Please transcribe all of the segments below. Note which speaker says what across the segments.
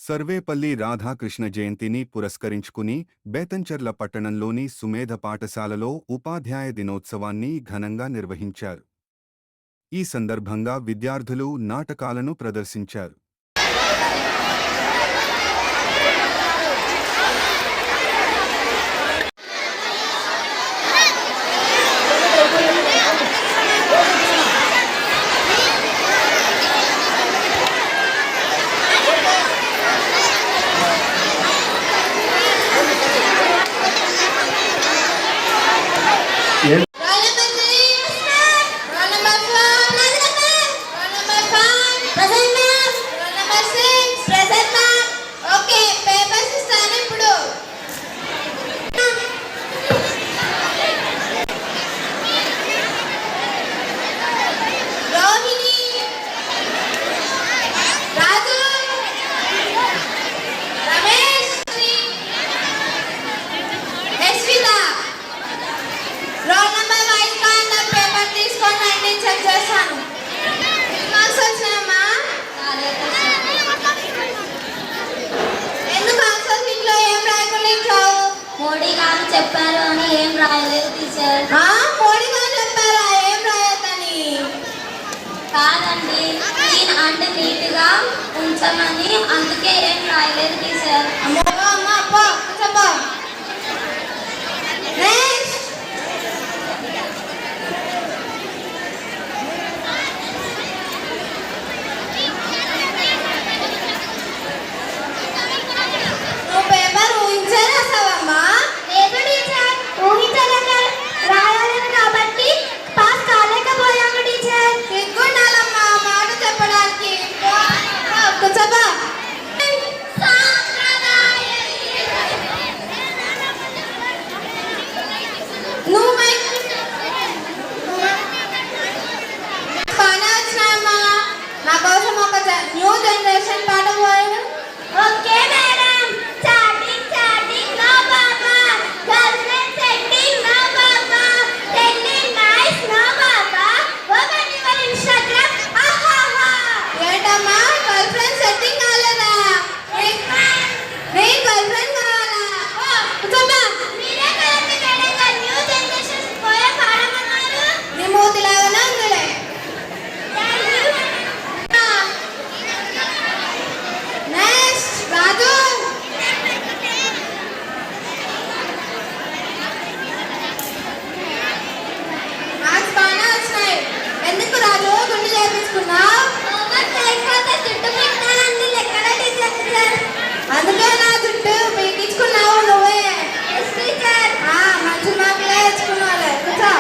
Speaker 1: సర్వేపల్లి రాధాకృష్ణ జయంతిని పురస్కరించుకుని బేతంచెర్ల పట్టణంలోని సుమేధ పాఠశాలలో ఉపాధ్యాయ దినోత్సవాన్ని ఘనంగా నిర్వహించారు. ఈ సందర్భంగా విద్యార్థులు నాటకాలను ప్రదర్శించారు.
Speaker 2: మోడీ గారు చెప్పారు అని ఏం రాయలేదు టీచర్.
Speaker 3: మోడీ గారు చెప్పారా ఏం రాయొద్దని?
Speaker 2: కాదండి, క్లీన్ అండ్ నీట్ గా ఉంచమని, అందుకే ఏం రాయలేదు టీచర్.
Speaker 3: న్యూ జనరేషన్ పాట పోయాను.
Speaker 2: Okay madam. Chatting chatting no పాపా, గర్ల్ఫ్రెండ్ సెట్టింగ్ నో పాపా, టెల్లింగ్ నైస్ నో పాపా, ఓపెన్ యువర్ ఇన్‌స్టాగ్రామ్ ఆహాహా.
Speaker 3: ఏంటమ్మా గర్ల్ఫ్రెండ్ సెట్టింగ్ కాలేదా? నేను గర్ల్ఫ్రెండ్ కావాలా? కూర్చోమ్మా.
Speaker 2: మీరే కదండి మేడం న్యూ జనరేషన్ పోయే పాడమన్నారు.
Speaker 3: నీ మూతి లాగానే ఉందిలే. రాజు మార్క్స్ బాగానే వచ్చినాయి. ఎందుకు రాజు గుండె చేయించుకున్నావు? అందుకే నా జుట్టు పీకించుకున్నావు నువ్వే. మంచి మార్కులే తెచ్చుకున్నావులే. కూర్చో.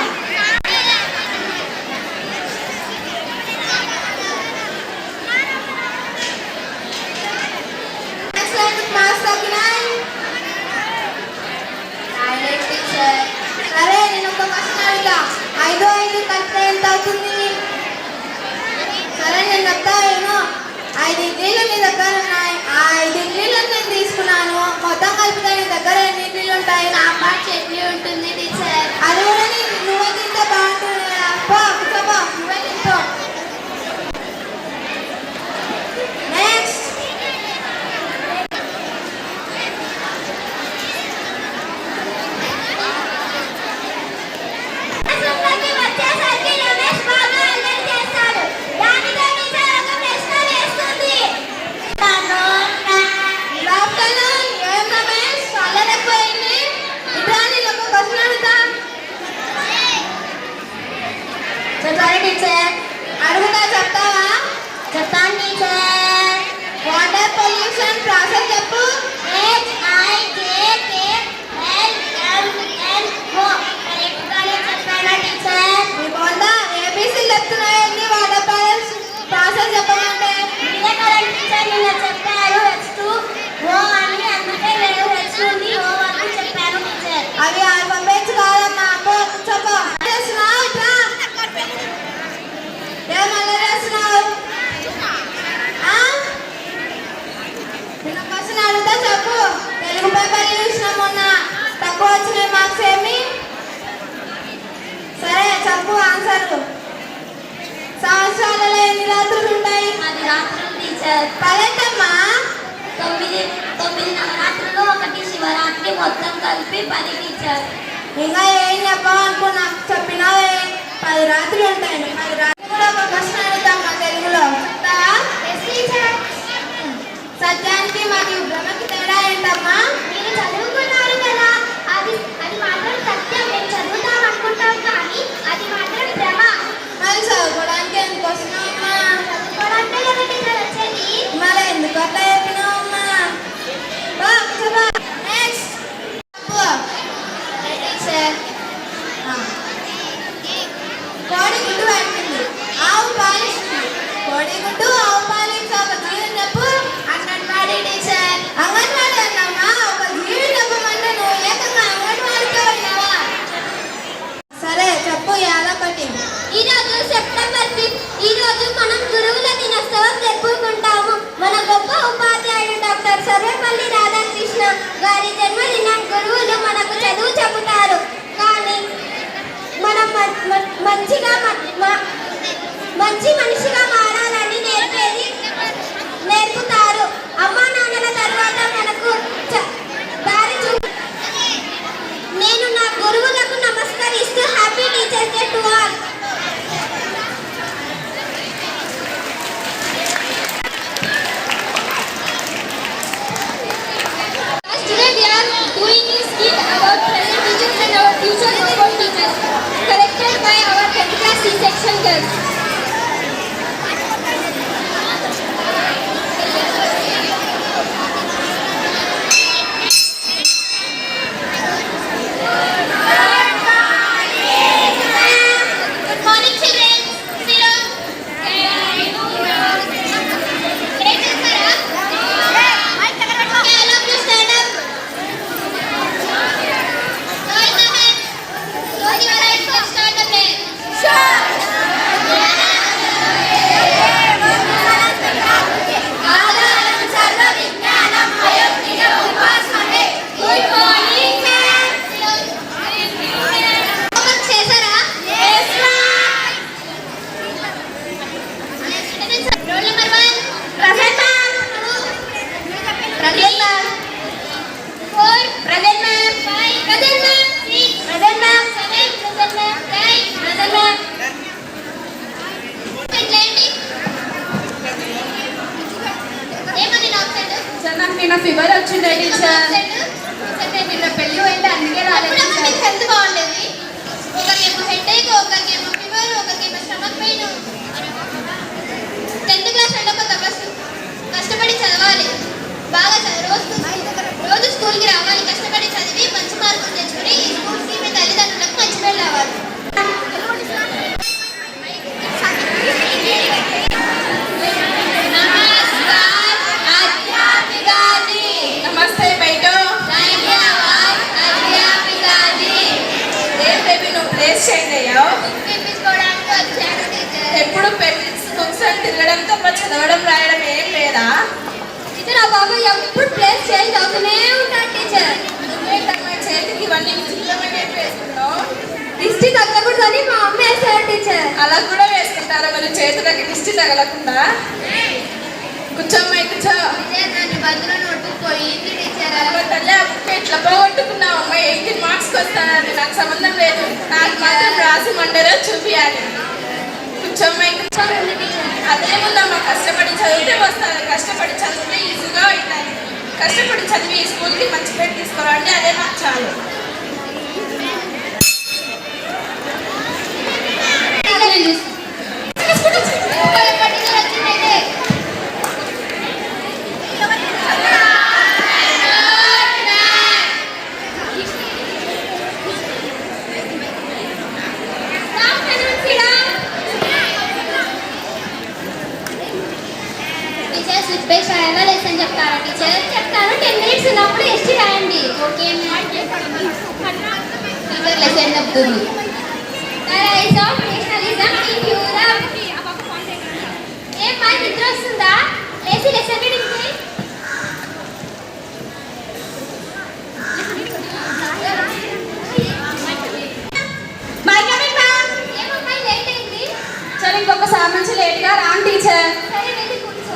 Speaker 3: సరే నేను ఒక క్వశ్చన్ అడుగుతా. 5 కలిపితే ఎంత అవుతుంది? సరే నేను చెప్తా ఏమో. 5 ఇడ్లీలు నీ దగ్గర ఉన్నాయి. ఆ 5 ఇడ్లీలు నేను తీసుకున్నాను. మొత్తం కలిపితే నీ దగ్గర ఎన్ని ఇడ్లీలు ఉంటాయి?
Speaker 2: సాంబార్ చట్నీ ఉంటుంది టీచర్.
Speaker 3: అది కూడా నువ్వే తింటే బాగుంటుంది. పో కూర్చోపో, నువ్వే తింటో. నెక్స్ట్ అడుగుతా, చెప్తావా?
Speaker 2: చెప్తాను టీచర్.
Speaker 3: వాటర్ పొల్యూషన్ ప్రాసెస్ చెప్పు. ఏబీసీ చెప్తున్నాయండి. వాటర్ ప్రాసెస్ చెప్పమంటే
Speaker 2: చెప్పారు H2O అని, అందుకే నేను H2O అని చెప్పాను టీచర్.
Speaker 3: అవి ఆల్ఫాబెట్స్ కాదమ్మా. చెప్పు. ఏమన్నా చేస్తున్నావు? క్వశ్చన్ అడుగుతా చెప్పు. తెలుగు పేపర్ చూసిన మొన్న తక్కువ వచ్చినాయి మార్క్స్ ఏమి? సరే చెప్పు ఆన్సర్. సంవత్సరాలలో ఎన్ని రాత్రులు ఉంటాయి?
Speaker 2: 10 రాత్రులు టీచర్.
Speaker 3: పదెంతమ్మా?
Speaker 2: 9 9 నవరాత్రులు, 1 శివరాత్రి, మొత్తం కలిపి 10 టీచర్.
Speaker 3: ఇంకా ఏం చెప్పాలనుకున్నా చెప్పినావే. 10 రాత్రులు ఉంటాయండి. 10 రాత్రులు కూడా ఒక ప్రశ్న అడుగుతాం మా తెలుగులో. చెప్తావా? సత్యానికి మరియు భ్రమకి తేడా ఏంటమ్మా?
Speaker 2: మీరు చదువుకున్నారు కదా, అది మాత్రం సత్యం. మేము చదువుతాం అనుకుంటాం కానీ అది మాత్రం భ్రమ.
Speaker 3: మరి చదువుకోవడానికి ఎందుకు వస్తున్నావమ్మా?
Speaker 2: చదువుకోవడానికే కదా టీచర్ వచ్చేది.
Speaker 3: మరి ఎందుకు అట్లా చెప్పినావమ్మా? నెక్స్ట్
Speaker 2: టీచర్,
Speaker 3: కోడి గుడ్డు పెట్టింది, ఆవు పాలిస్తుంది. కోడి గుడ్డు ఆవు పాలించి ఒక జీవితం చెప్పు.
Speaker 2: అంగన్వాడీ టీచర్.
Speaker 3: అంగన్వాడీ అన్నమ్మా, ఒక జీవి చెప్పమంటే నువ్వు ఏకంగా అంగన్వాడితో ఉన్నావా? సరే చెప్పు యాదొకటి.
Speaker 2: ఈరోజు సెప్టెంబర్ 5 ఈరోజు మనం గురువుల దినోత్సవం జరుపుకుంటాము. మన గొప్ప ఉపాధ్యాయుడు డాక్టర్ సర్వేపల్లి రాధాకృష్ణ గారి జన్మదినం. గురువులు మనకు చదువు చెబుతారు కానీ మనం మంచి మనిషిగా మారాలని నేర్పుతారు. అమ్మా నాన్నల తర్వాత మనకు దారి నేను నా గురువులకు నమస్కరిస్తూ happy teachers day to all. Today we are doing a skit about present teachers and our future support teachers, collected by our 10th class C-section girls. Good morning, children. Sit down. Okay, all of you stand up. Join the hands. Close your eyes and start the play. ఆధారం సర్వ విజ్ఞానం అయోగ్య ఉపాసనే. Good morning, ma'am. Homework చేశారా? Yes, ma'am. Roll number 1. Present, ma'am. Present, ma'am. 4. Present, ma'am. 5. Present, ma'am. 6. Present, ma'am. 7. Present, ma'am. 8. Present, ma'am. ఏమని absent?
Speaker 3: Sir నాకు నిన్న fever వచ్చిండే teacher.
Speaker 2: Absent
Speaker 3: నిన్న పెళ్ళి పోయింటే అందుకే రాలేదు
Speaker 2: ఎప్పుడమ్మా
Speaker 3: టీచర్.
Speaker 2: మీకు హెల్త్ బాగుండేది? ఒకరికేమో హెడేక్, ఒకరికేమో ఫీవర్, ఒకరికేమో స్టమక్ పెయిన్. 10th క్లాస్ అంటే ఒక తపస్సు. కష్టపడి చదవాలి, బాగా రోజు స్కూల్కి రావాలి. కష్టపడి చదివి మంచి మార్కులు తెచ్చుకొని ఈ స్కూల్కి మీ తల్లిదండ్రులకు మంచి పేరు రావాలి. నమస్కార్ అధ్యాపికాజీ.
Speaker 3: నమస్తే బయటో.
Speaker 2: ధన్యవాద్ అధ్యాపికాజీ.
Speaker 3: ఏం బేబీ నువ్వు ప్లేస్ చేంజ్ అయ్యావు?
Speaker 2: పిలిపించుకోవడానికి వచ్చాను టీచర్.
Speaker 3: ఎప్పుడు పెళ్లి బుక్స్ అని తిరగడం తప్ప చదవడం రాయడం ఏం లేదా?
Speaker 2: టీచర్, ఆ బాబు ఎప్పుడు ప్లేస్ చేంజ్ అవుతూనే ఉంటాడు టీచర్.
Speaker 3: ఏంటమ్మా చేతికి ఇవన్నీ విచిత్రమైన వేసుకున్నావు?
Speaker 2: దిష్టి తగ్గకూడదని మా అమ్మ వేసారు టీచర్.
Speaker 3: అలా కూడా వేసుకుంటారా మరి చేతులకి దిష్టి తగలకుండా? కూర్చోమ్మాయి కూర్చో.
Speaker 2: టీచర్, నా నిబంధన నోట్బుక్ పోయింది టీచర్.
Speaker 3: అమ్మ తల్లి ఆ బుక్ ఎట్లా పోగొట్టుకున్నావు అమ్మ? 18 మార్క్స్ వస్తానని నాకు సంబంధం లేదు. నాకు మాత్రం రాసి మండలో చూపియాలి. కూర్చోమ్మాయి కూర్చో. అదేముందమ్మా, కష్టపడి చదివితే వస్తారు. కష్టపడి చదివితే ఈజీగా అవుతాయి. కష్టపడి చదివి ఈ స్కూల్కి మంచి పేరు తీసుకురండి, అదే నాకు చాలు.
Speaker 2: టీచర్, స్విచ్ బేస్ రాయాలా లెసన్ చెప్తారా టీచర్? చెప్తాను. 10 minutes ఉన్నప్పుడు ఎస్టీ రాయండి. Okay ma'am. టీచర్ లెసన్ చెప్తుంది. The rise of nationalism in Europe. ఏ మా నిద్ర వస్తుందా? లేచి లెసన్ రీడింగ్ చేయి.
Speaker 3: My coming ma'am.
Speaker 2: ఏమమ్మా లేట్ అయింది?
Speaker 3: సరే ఇంకొకసారి నుంచి లేట్గా రాను టీచర్.
Speaker 2: సరే వెళ్ళి కూర్చో.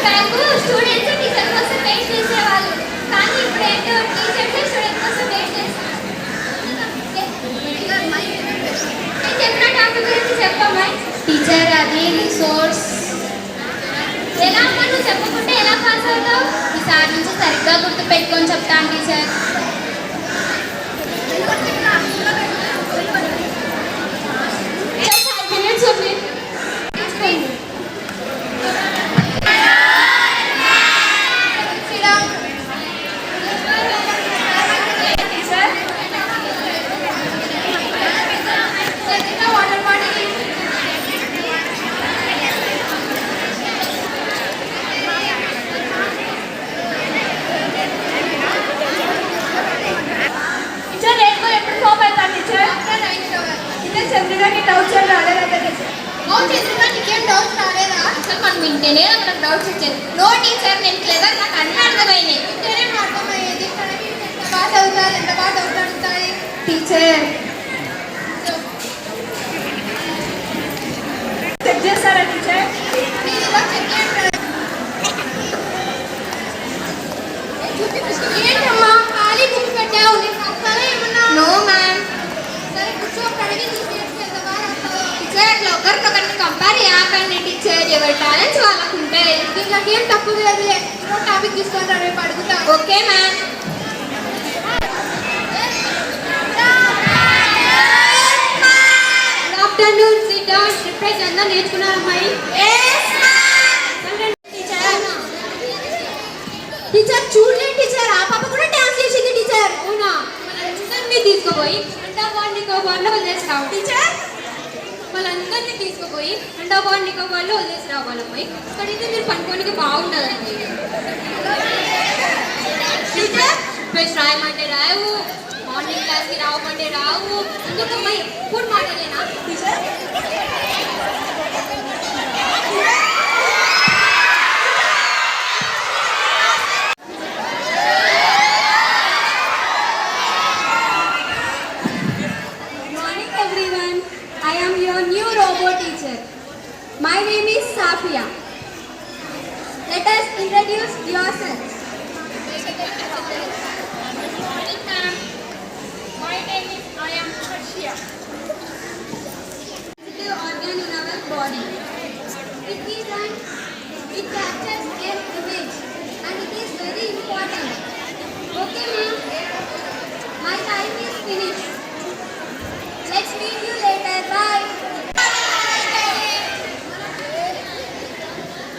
Speaker 2: బ్యాక్ స్టూడెంట్స్ టీచర్ కోసం వెయిట్ చేసేవాళ్ళు, కానీ ఇప్పుడు ఏంటో టీచర్స్ స్టూడెంట్ కోసం వెయిట్ చేస్తారు. నేను చెప్పిన టాపిక్ గురించి చెప్పమ్మా.
Speaker 3: టీచర్ అది రిసోర్స్.
Speaker 2: ఎలా అమ్మా, నువ్వు చెప్పకుంటే ఎలా పాస్ అవుతావు?
Speaker 3: ఈసారి నుంచి సరిగ్గా గుర్తు పెట్టుకొని చెప్తాను టీచర్.
Speaker 2: Just 5 minutes only.
Speaker 3: మనం వింటేనే మనకు డౌట్స్ వచ్చేది. నో టీచర్, నేను క్లెవర్, నాకు అన్నీ అర్థమైనాయి. వింటేనే అర్థమయ్యేది. ఎంత బాగా చదువుతారు, ఎంత బాగా చదువుతాడు టీచర్.
Speaker 2: చెక్ చేస్తారా టీచర్?
Speaker 3: ఏంటమ్మా ఖాళీ బుక్ పెట్టావు, నేను చదువుతానా ఏమన్నా? No ma'am. సరే కూర్చో, కడిగి టీచర్. అట్లా ఒకరినొకరిని కంపేర్ చేయకండి టీచర్, ఎవరి టాలెంట్స్ వాళ్ళకు ఉంటాయి. దీంట్లోకి ఏం తప్పు లేదు. టాపిక్ తీసుకొని రేపు అడుగుతా. Okay ma'am. Afternoon SIT down. Reprise అందరూ నేర్చుకున్నారు అమ్మాయి? టీచర్ చూడలేదు టీచర్, ఆ పాప కూడా డాన్స్ చేసింది టీచర్. అవునా? మనందరినీ తీసుకుపోయి అండమాన్ నికోబార్లో వదిలేసిరావు టీచర్. వాళ్ళందరినీ తీసుకుపోయి అండమాన్ నికోబార్లో వదిలేసి రావాలమ్మాయి. అక్కడైతే మీరు పనుకోనికి బాగుంటుందండి టీచర్. బెస్ట్ రాయమంటే రావు, మార్నింగ్ క్లాస్కి రావమంటే రావు. ఎందుకమ్మాయి ఎప్పుడు మాటలేనా teacher? My name is Safia. Let us introduce yourselves.
Speaker 2: My name is I am Harshia.
Speaker 3: The organ in our body. It captures an image and it is very important. Okay ma'am. My time is finished. Let's meet you later. Bye.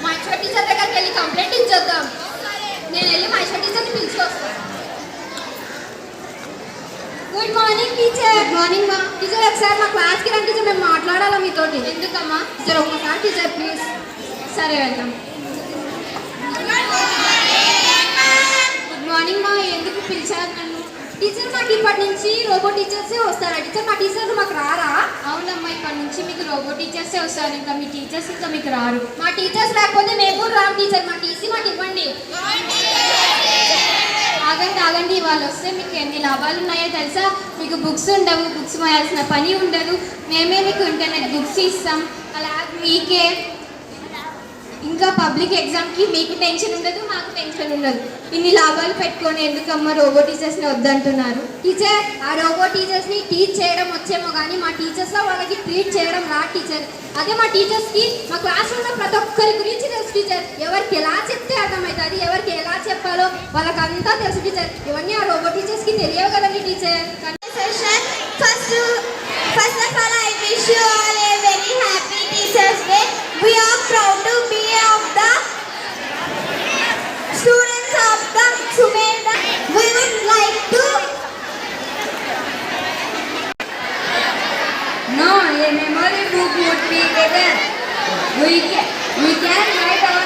Speaker 3: Maheshwar teacher దగ్గరికి వెళ్ళి complaint ఇచ్చేద్దాం. నేను వెళ్ళి మహేశ్వర్ టీచర్ని పిలుచుకొస్తాను. Good morning teacher. Good morning ma'am. Teacher ఒకసారి మా క్లాస్కి రండి టీచర్, మేము మాట్లాడాలా మీతోటి. ఎందుకమ్మా? టీచర్ ఒక్కసారి టీచర్ ప్లీజ్. సరే వెళ్దాం. గుడ్ మార్నింగ్ మా. ఎందుకు పిలిచారు నన్ను? టీచర్ మాకు ఇప్పటి నుంచి రోబో టీచర్సే వస్తారా టీచర్? మా టీచర్లు మాకు రారా? అవునమ్మా, ఇప్పటి నుంచి మీకు రోబో టీచర్సే వస్తారు. ఇంకా మీ టీచర్స్ ఇంకా మీకు రారు. మా టీచర్స్ లేకపోతే మేము కూడా రాము టీచర్. మా టీసీ మాకు ఇవ్వండి. ఆగండి, వాళ్ళు వస్తే మీకు ఎన్ని లాభాలు ఉన్నాయో తెలుసా? మీకు బుక్స్ ఉండవు, బుక్స్ మోయాల్సిన పని ఉండదు. మేమే మీకు ఇంటర్నెట్ బుక్స్ ఇస్తాం. అలా మీకే ఇంకా పబ్లిక్ ఎగ్జామ్కి మీకు టెన్షన్ ఉండదు, మాకు టెన్షన్ ఉండదు. ఇన్ని లాభాలు పెట్టుకొని ఎందుకమ్మా రోబో టీచర్స్ని వద్దంటున్నారు? టీచర్, ఆ రోబో టీచర్స్ని టీచ్ చేయడం వచ్చేమో కానీ మా టీచర్స్లో వాళ్ళకి ట్రీట్ చేయడం రా టీచర్. అదే మా టీచర్స్కి మా క్లాస్లో ఉన్న ప్రతి ఒక్కరి గురించి తెలుసు టీచర్. ఎవరికి ఎలా చెప్తే అర్థమవుతుంది, ఎవరికి ఎలా చెప్పాలో వాళ్ళకంతా తెలుసు టీచర్. ఇవన్నీ ఆ రోబో టీచర్స్కి తెలియవు కదండి teacher. First of all, I wish you all a very happy Teachers' Day. We are proud to be of the students of the Sumedha. We would like to. No, a memory book would be better. We can write our